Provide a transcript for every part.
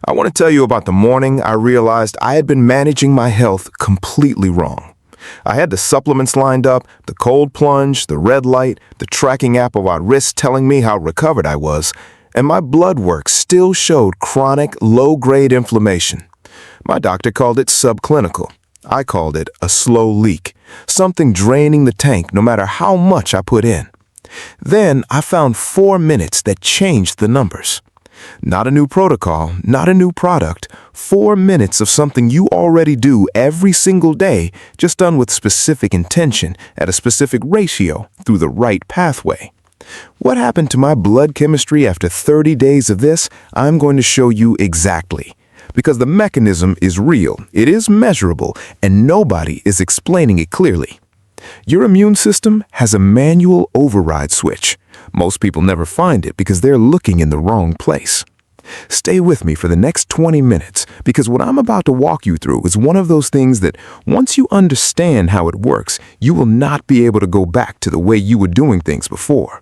I want to tell you about the morning I realized I had been managing my health completely wrong. I had the supplements lined up, the cold plunge, the red light, the tracking app of our wrist telling me how recovered I was, and my blood work still showed chronic, low-grade inflammation. My doctor called it subclinical. I called it a slow leak, something draining the tank no matter how much I put in. Then I found 4 minutes that changed the numbers. Not a new protocol, not a new product, 4 minutes of something you already do every single day, just done with specific intention at a specific ratio through the right pathway. What happened to my blood chemistry after 30 days of this, I'm going to show you exactly. Because the mechanism is real, it is measurable, and nobody is explaining it clearly. Your immune system has a manual override switch. Most people never find it because they're looking in the wrong place. Stay with me for the next 20 minutes because what I'm about to walk you through is one of those things that once you understand how it works, you will not be able to go back to the way you were doing things before.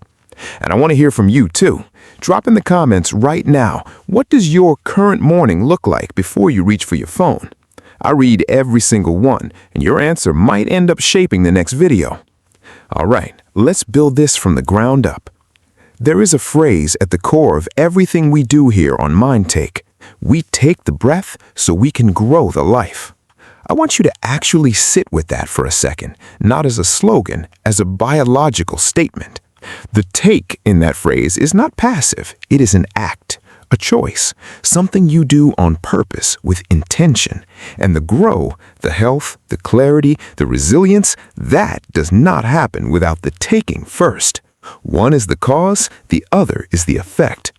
And I want to hear from you too. Drop in the comments right now, what does your current morning look like before you reach for your phone? I read every single one, and your answer might end up shaping the next video. All right, let's build this from the ground up. There is a phrase at the core of everything we do here on MindTake. We take the breath so we can grow the life. I want you to actually sit with that for a second, not as a slogan, as a biological statement. The take in that phrase is not passive, it is an act, a choice, something you do on purpose with intention. And the grow, the health, the clarity, the resilience, that does not happen without the taking first. One is the cause, the other is the effect.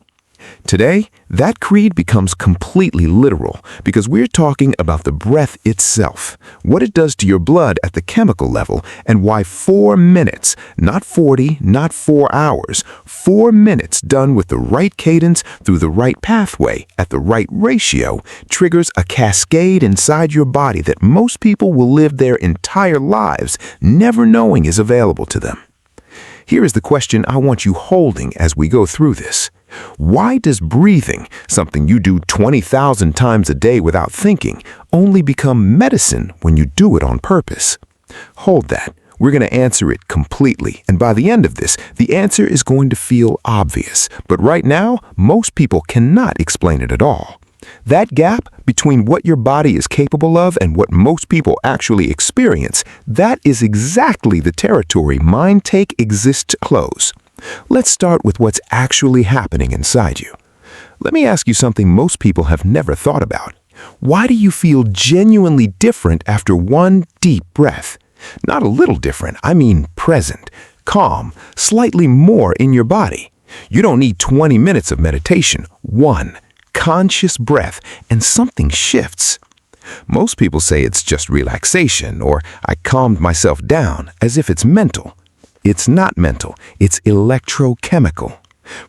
Today, that creed becomes completely literal because we're talking about the breath itself, what it does to your blood at the chemical level, and why 4 minutes, not 40, not 4 hours, 4 minutes done with the right cadence through the right pathway at the right ratio triggers a cascade inside your body that most people will live their entire lives never knowing is available to them. Here is the question I want you holding as we go through this. Why does breathing, something you do 20,000 times a day without thinking, only become medicine when you do it on purpose? Hold that. We're going to answer it completely, and by the end of this, the answer is going to feel obvious. But right now, most people cannot explain it at all. That gap between what your body is capable of and what most people actually experience, that is exactly the territory MindTake exists to close. Let's start with what's actually happening inside you. Let me ask you something most people have never thought about. Why do you feel genuinely different after one deep breath? Not a little different, I mean present, calm, slightly more in your body. You don't need 20 minutes of meditation. One conscious breath and something shifts. Most people say it's just relaxation or I calmed myself down as if it's mental. It's not mental, it's electrochemical.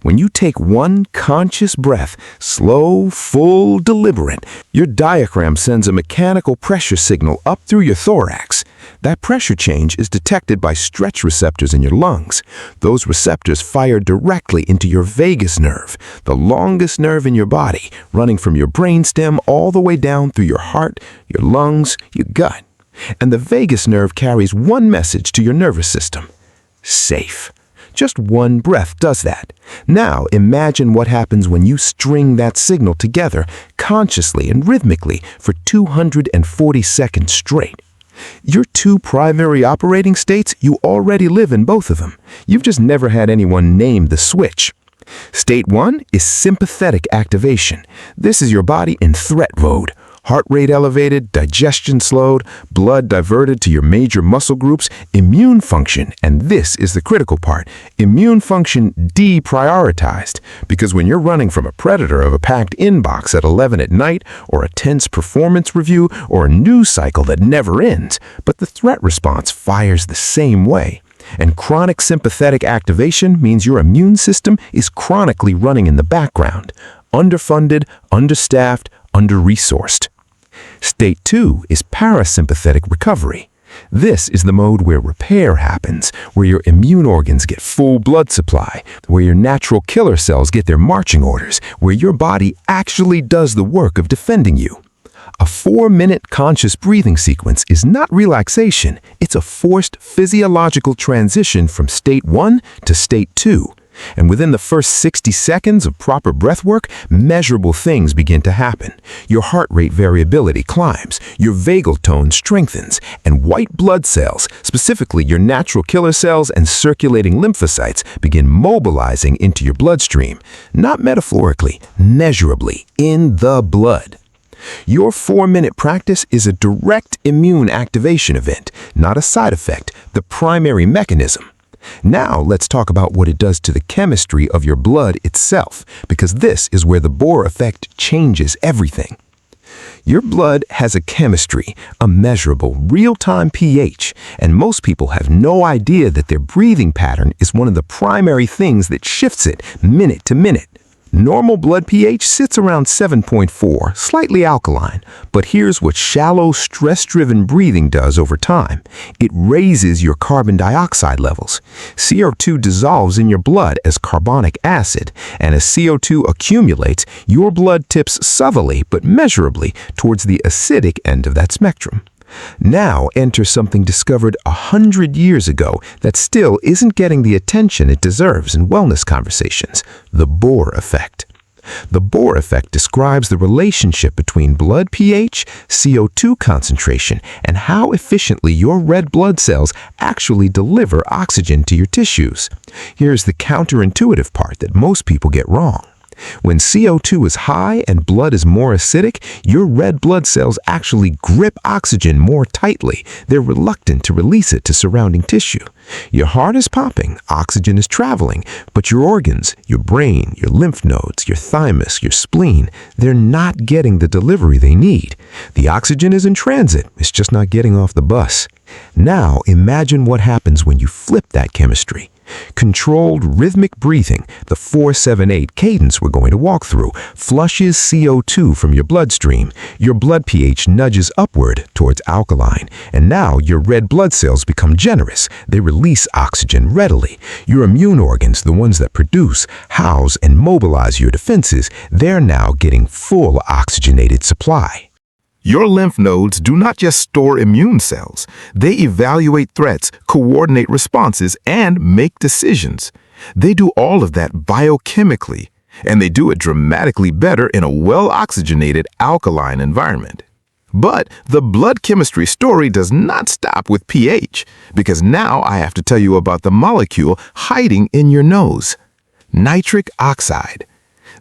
When you take one conscious breath, slow, full, deliberate, your diaphragm sends a mechanical pressure signal up through your thorax. That pressure change is detected by stretch receptors in your lungs. Those receptors fire directly into your vagus nerve, the longest nerve in your body, running from your brainstem all the way down through your heart, your lungs, your gut. And the vagus nerve carries one message to your nervous system: safe. Just one breath does that. Now imagine what happens when you string that signal together consciously and rhythmically for 240 seconds straight. Your two primary operating states, you already live in both of them. You've just never had anyone name the switch. State 1 is sympathetic activation. This is your body in threat mode. Heart rate elevated, digestion slowed, blood diverted to your major muscle groups, immune function, and this is the critical part, immune function deprioritized. Because when you're running from a predator of a packed inbox at 11 at night, or a tense performance review, or a news cycle that never ends, but the threat response fires the same way. And chronic sympathetic activation means your immune system is chronically running in the background, underfunded, understaffed, under-resourced. State 2 is parasympathetic recovery. This is the mode where repair happens, where your immune organs get full blood supply, where your natural killer cells get their marching orders, where your body actually does the work of defending you. A 4-minute conscious breathing sequence is not relaxation, it's a forced physiological transition from state 1 to state 2. And within the first 60 seconds of proper breathwork, measurable things begin to happen. Your heart rate variability climbs, your vagal tone strengthens, and white blood cells, specifically your natural killer cells and circulating lymphocytes, begin mobilizing into your bloodstream. Not metaphorically, measurably, in the blood. Your 4-minute practice is a direct immune activation event, not a side effect, the primary mechanism. Now let's talk about what it does to the chemistry of your blood itself, because this is where the Bohr effect changes everything. Your blood has a chemistry, a measurable, real-time pH, and most people have no idea that their breathing pattern is one of the primary things that shifts it minute to minute. Normal blood pH sits around 7.4, slightly alkaline, but here's what shallow, stress-driven breathing does over time. It raises your carbon dioxide levels. CO2 dissolves in your blood as carbonic acid, and as CO2 accumulates, your blood tips subtly but measurably towards the acidic end of that spectrum. Now enter something discovered 100 years ago that still isn't getting the attention it deserves in wellness conversations: the Bohr effect. The Bohr effect describes the relationship between blood pH, CO2 concentration, and how efficiently your red blood cells actually deliver oxygen to your tissues. Here's the counterintuitive part that most people get wrong. When CO2 is high and blood is more acidic, your red blood cells actually grip oxygen more tightly. They're reluctant to release it to surrounding tissue. Your heart is pumping, oxygen is traveling, but your organs, your brain, your lymph nodes, your thymus, your spleen, they're not getting the delivery they need. The oxygen is in transit, it's just not getting off the bus. Now imagine what happens when you flip that chemistry. Controlled rhythmic breathing, the 4-7-8 cadence we're going to walk through, flushes CO2 from your bloodstream. Your blood pH nudges upward towards alkaline, and now your red blood cells become generous. They release oxygen readily. Your immune organs, the ones that produce, house, and mobilize your defenses, they're now getting full oxygenated supply. Your lymph nodes do not just store immune cells. They evaluate threats, coordinate responses, and make decisions. They do all of that biochemically, and they do it dramatically better in a well-oxygenated alkaline environment. But the blood chemistry story does not stop with pH, because now I have to tell you about the molecule hiding in your nose: nitric oxide.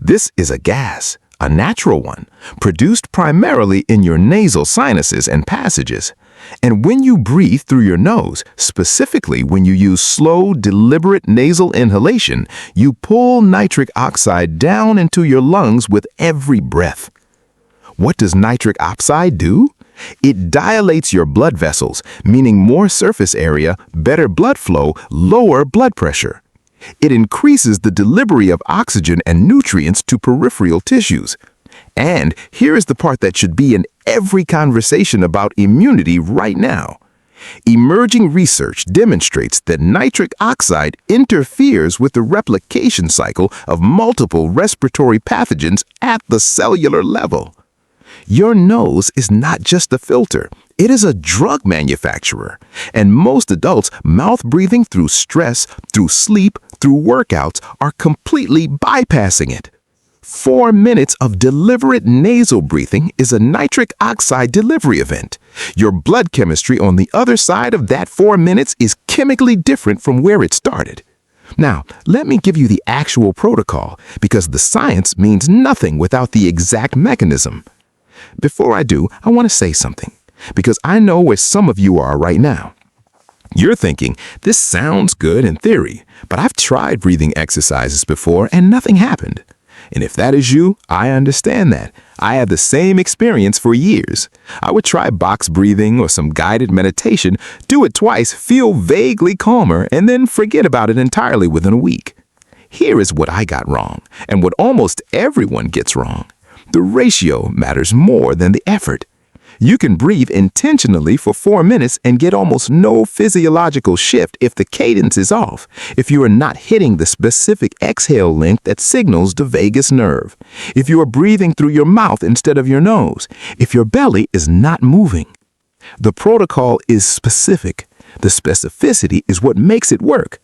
This is a gas, a natural one, produced primarily in your nasal sinuses and passages. And when you breathe through your nose, specifically when you use slow, deliberate nasal inhalation, you pull nitric oxide down into your lungs with every breath. What does nitric oxide do? It dilates your blood vessels, meaning more surface area, better blood flow, lower blood pressure. It increases the delivery of oxygen and nutrients to peripheral tissues. And here is the part that should be in every conversation about immunity right now. Emerging research demonstrates that nitric oxide interferes with the replication cycle of multiple respiratory pathogens at the cellular level. Your nose is not just a filter. It is a drug manufacturer, and most adults mouth breathing through stress, through sleep, through workouts are completely bypassing it. 4 minutes of deliberate nasal breathing is a nitric oxide delivery event. Your blood chemistry on the other side of that 4 minutes is chemically different from where it started. Now, let me give you the actual protocol, because the science means nothing without the exact mechanism. Before I do, I want to say something, because I know where some of you are right now. You're thinking, this sounds good in theory, but I've tried breathing exercises before and nothing happened. And if that is you, I understand that. I had the same experience for years. I would try box breathing or some guided meditation, do it twice, feel vaguely calmer, and then forget about it entirely within a week. Here is what I got wrong, and what almost everyone gets wrong. The ratio matters more than the effort. You can breathe intentionally for 4 minutes and get almost no physiological shift if the cadence is off, if you are not hitting the specific exhale length that signals the vagus nerve, if you are breathing through your mouth instead of your nose, if your belly is not moving. The protocol is specific. The specificity is what makes it work.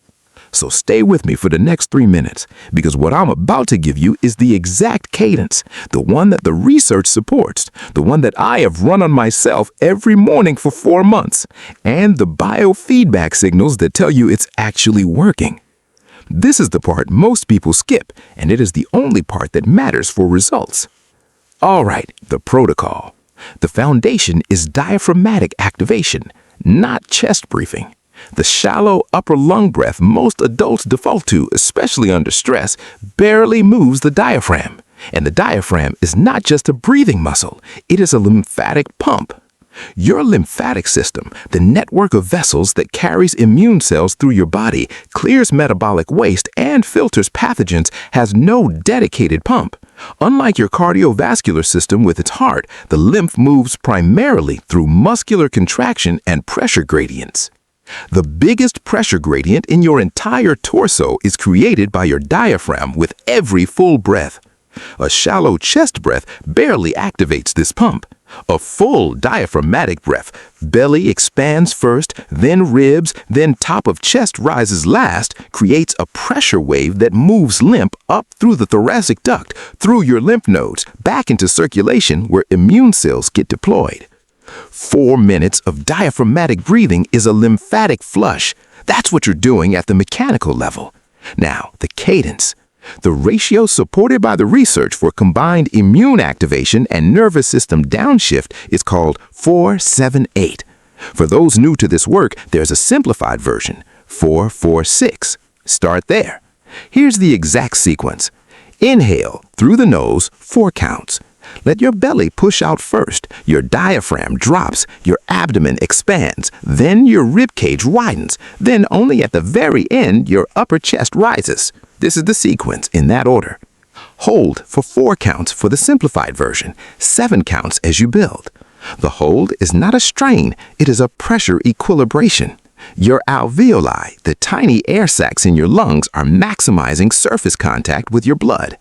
So stay with me for the next 3 minutes, because what I'm about to give you is the exact cadence, the one that the research supports, the one that I have run on myself every morning for 4 months, and the biofeedback signals that tell you it's actually working. This is the part most people skip, and it is the only part that matters for results. All right, the protocol. The foundation is diaphragmatic activation, not chest breathing. The shallow upper lung breath most adults default to, especially under stress, barely moves the diaphragm. And the diaphragm is not just a breathing muscle, it is a lymphatic pump. Your lymphatic system, the network of vessels that carries immune cells through your body, clears metabolic waste, and filters pathogens, has no dedicated pump. Unlike your cardiovascular system with its heart, the lymph moves primarily through muscular contraction and pressure gradients. The biggest pressure gradient in your entire torso is created by your diaphragm with every full breath. A shallow chest breath barely activates this pump. A full diaphragmatic breath, belly expands first, then ribs, then top of chest rises last, creates a pressure wave that moves lymph up through the thoracic duct, through your lymph nodes, back into circulation where immune cells get deployed. 4 minutes of diaphragmatic breathing is a lymphatic flush. That's what you're doing at the mechanical level. Now, the cadence. The ratio supported by the research for combined immune activation and nervous system downshift is called 4-7-8. For those new to this work, there's a simplified version, 4-4-6. Start there. Here's the exact sequence. Inhale through the nose, 4 counts. Let your belly push out first, your diaphragm drops, your abdomen expands, then your rib cage widens, then only at the very end your upper chest rises. This is the sequence in that order. Hold for 4 counts for the simplified version, 7 counts as you build. The hold is not a strain, it is a pressure equilibration. Your alveoli, the tiny air sacs in your lungs, are maximizing surface contact with your blood.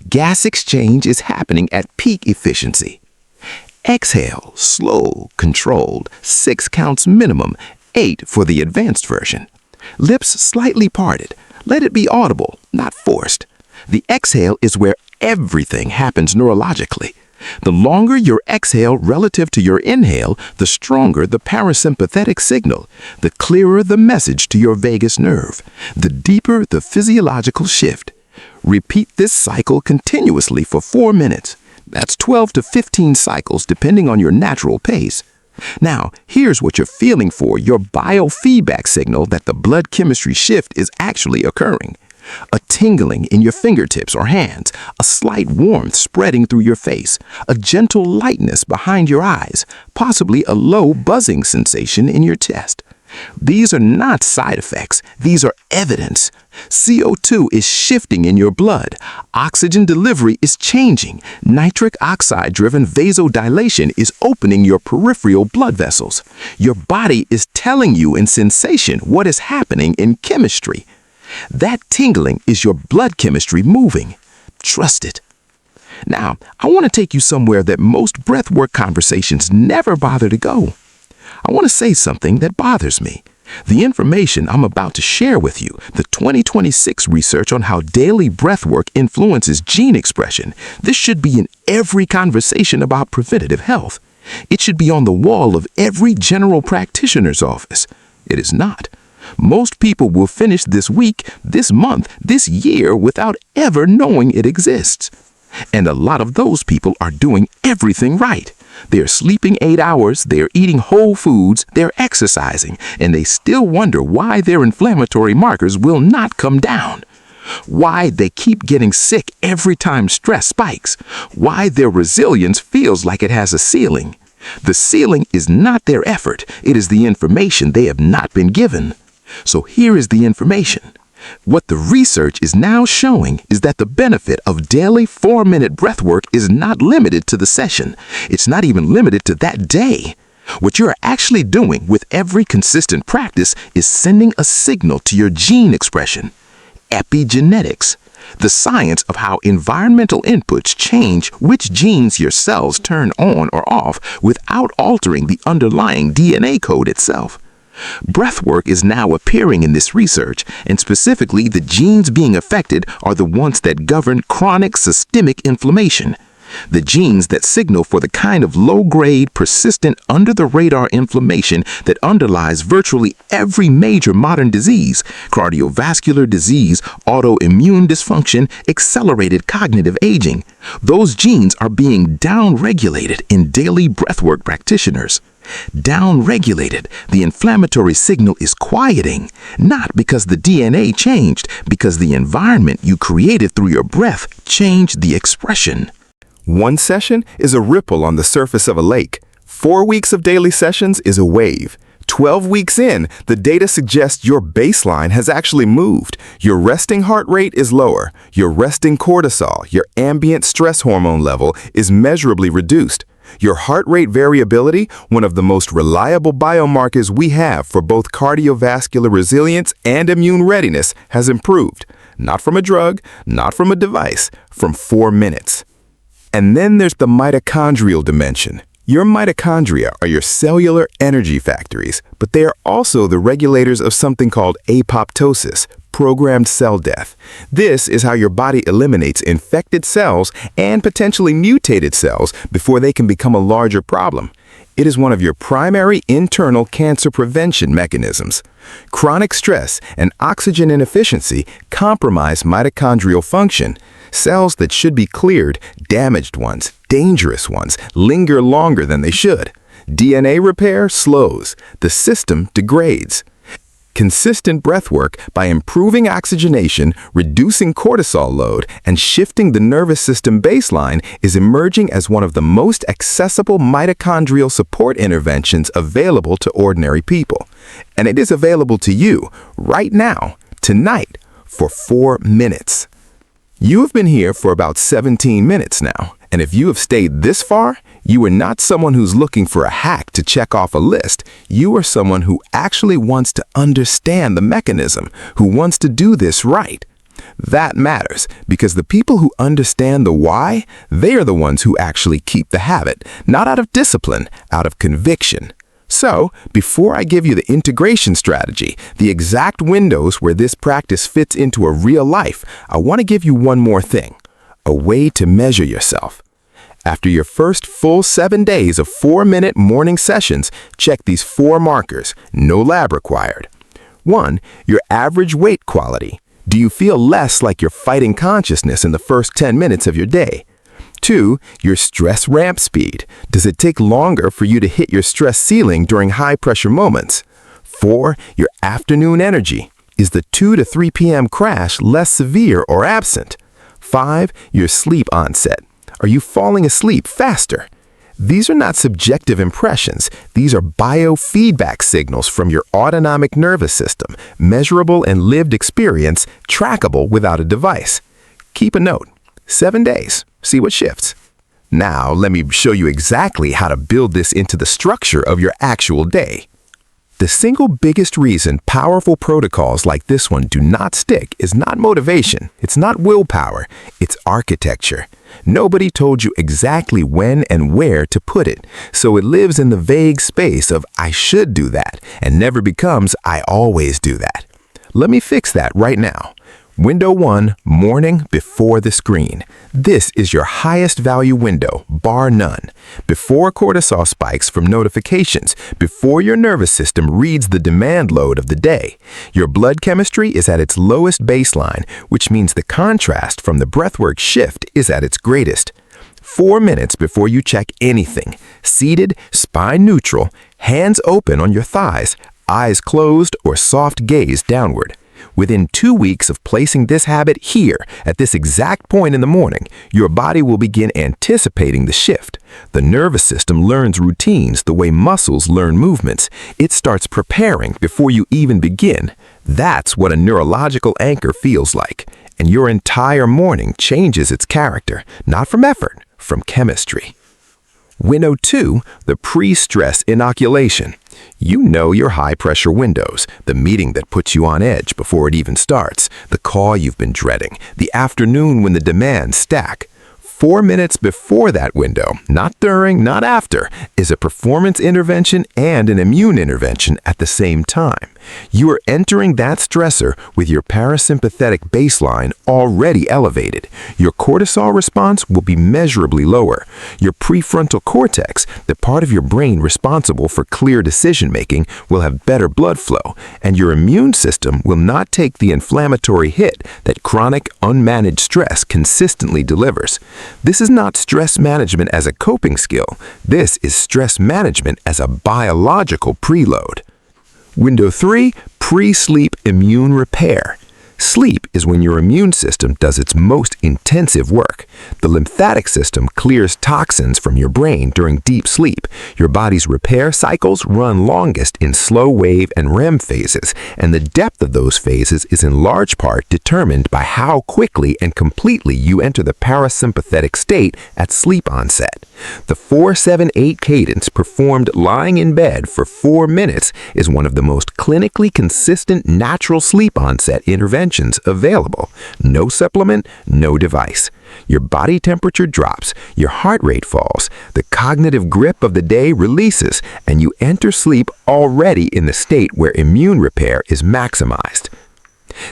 Gas exchange is happening at peak efficiency. Exhale, slow, controlled, 6 counts minimum, 8 for the advanced version. Lips slightly parted. Let it be audible, not forced. The exhale is where everything happens neurologically. The longer your exhale relative to your inhale, the stronger the parasympathetic signal, the clearer the message to your vagus nerve, the deeper the physiological shift. Repeat this cycle continuously for 4 minutes. That's 12 to 15 cycles depending on your natural pace. Now, here's what you're feeling for your biofeedback signal that the blood chemistry shift is actually occurring. A tingling in your fingertips or hands, a slight warmth spreading through your face, a gentle lightness behind your eyes, possibly a low buzzing sensation in your chest. These are not side effects, these are evidence. CO2 is shifting in your blood. Oxygen delivery is changing. Nitric oxide-driven vasodilation is opening your peripheral blood vessels. Your body is telling you in sensation what is happening in chemistry. That tingling is your blood chemistry moving. Trust it. Now, I want to take you somewhere that most breathwork conversations never bother to go. I want to say something that bothers me. The information I'm about to share with you, the 2026 research on how daily breathwork influences gene expression, this should be in every conversation about preventative health. It should be on the wall of every general practitioner's office. It is not. Most people will finish this week, this month, this year without ever knowing it exists. And a lot of those people are doing everything right. They're sleeping 8 hours, they're eating whole foods, they're exercising, and they still wonder why their inflammatory markers will not come down. Why they keep getting sick every time stress spikes. Why their resilience feels like it has a ceiling. The ceiling is not their effort, it is the information they have not been given. So here is the information. What the research is now showing is that the benefit of daily 4-minute breathwork is not limited to the session. It's not even limited to that day. What you're actually doing with every consistent practice is sending a signal to your gene expression. Epigenetics, the science of how environmental inputs change which genes your cells turn on or off without altering the underlying DNA code itself. Breathwork is now appearing in this research, and specifically the genes being affected are the ones that govern chronic systemic inflammation. The genes that signal for the kind of low-grade, persistent, under-the-radar inflammation that underlies virtually every major modern disease: cardiovascular disease, autoimmune dysfunction, accelerated cognitive aging. Those genes are being down-regulated in daily breathwork practitioners. Down-regulated, the inflammatory signal is quieting, not because the DNA changed, because the environment you created through your breath changed the expression. One session is a ripple on the surface of a lake. 4 weeks of daily sessions is a wave. 12 weeks in, the data suggests your baseline has actually moved. Your resting heart rate is lower. Your resting cortisol, your ambient stress hormone level, is measurably reduced. Your heart rate variability, one of the most reliable biomarkers we have for both cardiovascular resilience and immune readiness, has improved. Not from a drug, not from a device, from 4 minutes. And then there's the mitochondrial dimension. Your mitochondria are your cellular energy factories, but they are also the regulators of something called apoptosis, programmed cell death. This is how your body eliminates infected cells and potentially mutated cells before they can become a larger problem. It is one of your primary internal cancer prevention mechanisms. Chronic stress and oxygen inefficiency compromise mitochondrial function. Cells that should be cleared, damaged ones, dangerous ones, linger longer than they should. DNA repair slows. The system degrades. Consistent breathwork, by improving oxygenation, reducing cortisol load, and shifting the nervous system baseline, is emerging as one of the most accessible mitochondrial support interventions available to ordinary people. And it is available to you right now, tonight, for 4 minutes. You have been here for about 17 minutes now, and if you have stayed this far, you are not someone who's looking for a hack to check off a list. You are someone who actually wants to understand the mechanism, who wants to do this right. That matters, because the people who understand the why, they are the ones who actually keep the habit, not out of discipline, out of conviction. So, before I give you the integration strategy, the exact windows where this practice fits into a real life, I want to give you one more thing: a way to measure yourself. After your first full 7 days of 4-minute morning sessions, check these 4 markers, no lab required. 1. Your average weight quality. Do you feel less like you're fighting consciousness in the first 10 minutes of your day? 2. Your stress ramp speed. Does it take longer for you to hit your stress ceiling during high-pressure moments? 4. Your afternoon energy. Is the 2 to 3 p.m. crash less severe or absent? 5. Your sleep onset. Are you falling asleep faster? These are not subjective impressions. These are biofeedback signals from your autonomic nervous system, measurable and lived experience, trackable without a device. Keep a note. 7 days. See what shifts. Now, let me show you exactly how to build this into the structure of your actual day. The single biggest reason powerful protocols like this one do not stick is not motivation, it's not willpower, it's architecture. Nobody told you exactly when and where to put it, so it lives in the vague space of "I should do that" and never becomes "I always do that." Let me fix that right now. Window 1, morning before the screen. This is your highest value window, bar none. Before cortisol spikes from notifications, before your nervous system reads the demand load of the day. Your blood chemistry is at its lowest baseline, which means the contrast from the breathwork shift is at its greatest. 4 minutes before you check anything. Seated, spine neutral, hands open on your thighs, eyes closed or soft gaze downward. Within 2 weeks of placing this habit here, at this exact point in the morning, your body will begin anticipating the shift. The nervous system learns routines the way muscles learn movements. It starts preparing before you even begin. That's what a neurological anchor feels like. And your entire morning changes its character, not from effort, from chemistry. Window 2, the pre-stress inoculation. You know your high-pressure windows, the meeting that puts you on edge before it even starts, the call you've been dreading, the afternoon when the demands stack. 4 minutes before that window, not during, not after, is a performance intervention and an immune intervention at the same time. You are entering that stressor with your parasympathetic baseline already elevated. Your cortisol response will be measurably lower. Your prefrontal cortex, the part of your brain responsible for clear decision-making, will have better blood flow, and your immune system will not take the inflammatory hit that chronic, unmanaged stress consistently delivers. This is not stress management as a coping skill. This is stress management as a biological preload. Window 3, pre-sleep immune repair. Sleep is when your immune system does its most intensive work. The lymphatic system clears toxins from your brain during deep sleep. Your body's repair cycles run longest in slow wave and REM phases, and the depth of those phases is in large part determined by how quickly and completely you enter the parasympathetic state at sleep onset. The 4-7-8 cadence performed lying in bed for 4 minutes is one of the most clinically consistent natural sleep onset interventions available. No supplement, no device. Your body temperature drops, your heart rate falls, the cognitive grip of the day releases, and you enter sleep already in the state where immune repair is maximized.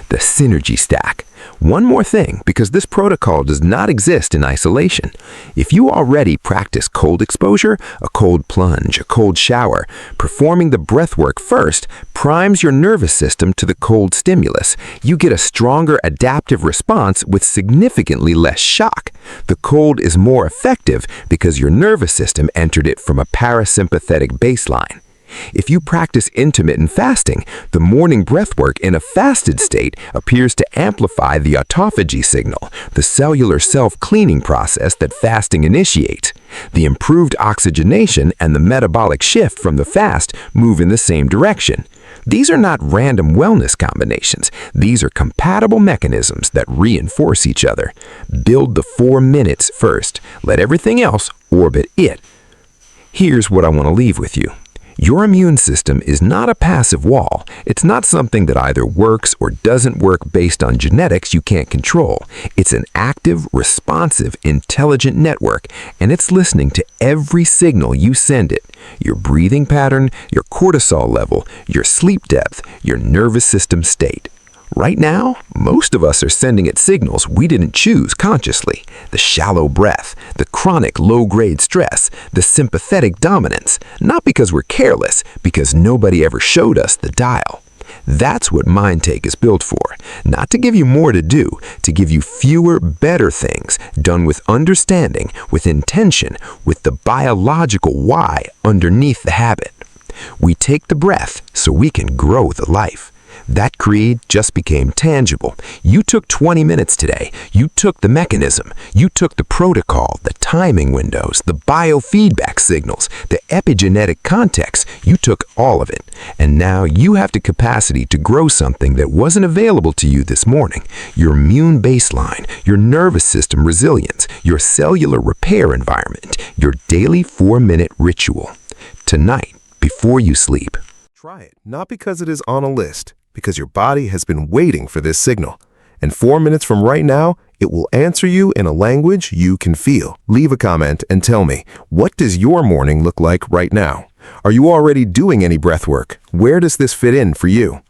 The synergy stack. One more thing, because this protocol does not exist in isolation. If you already practice cold exposure, a cold plunge, a cold shower, performing the breathwork first primes your nervous system to the cold stimulus. You get a stronger adaptive response with significantly less shock. The cold is more effective because your nervous system entered it from a parasympathetic baseline. If you practice intermittent fasting, the morning breathwork in a fasted state appears to amplify the autophagy signal, the cellular self-cleaning process that fasting initiates. The improved oxygenation and the metabolic shift from the fast move in the same direction. These are not random wellness combinations. These are compatible mechanisms that reinforce each other. Build the 4 minutes first. Let everything else orbit it. Here's what I want to leave with you. Your immune system is not a passive wall. It's not something that either works or doesn't work based on genetics you can't control. It's an active, responsive, intelligent network, and it's listening to every signal you send it. Your breathing pattern, your cortisol level, your sleep depth, your nervous system state. Right now, most of us are sending it signals we didn't choose consciously. The shallow breath, the chronic low-grade stress, the sympathetic dominance, not because we're careless, because nobody ever showed us the dial. That's what MindTake is built for. Not to give you more to do, to give you fewer, better things, done with understanding, with intention, with the biological why underneath the habit. We take the breath so we can grow the life. That creed just became tangible. You took 20 minutes today. You took the mechanism. You took the protocol, the timing windows, the biofeedback signals, the epigenetic context. You took all of it. And now you have the capacity to grow something that wasn't available to you this morning. Your immune baseline, your nervous system resilience, your cellular repair environment, your daily 4-minute ritual. Tonight, before you sleep. Try it, not because it is on a list, because your body has been waiting for this signal. And 4 minutes from right now, it will answer you in a language you can feel. Leave a comment and tell me, what does your morning look like right now? Are you already doing any breath work? Where does this fit in for you?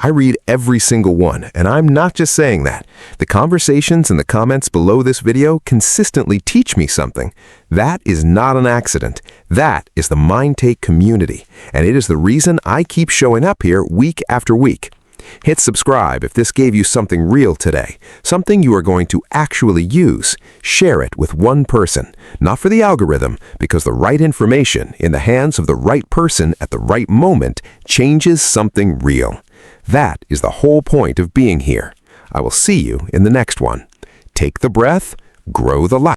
I read every single one, and I'm not just saying that. The conversations in the comments below this video consistently teach me something. That is not an accident. That is the MindTake community, and it is the reason I keep showing up here week after week. Hit subscribe if this gave you something real today, something you are going to actually use. Share it with one person, not for the algorithm, because the right information in the hands of the right person at the right moment changes something real. That is the whole point of being here. I will see you in the next one. Take the breath, grow the light.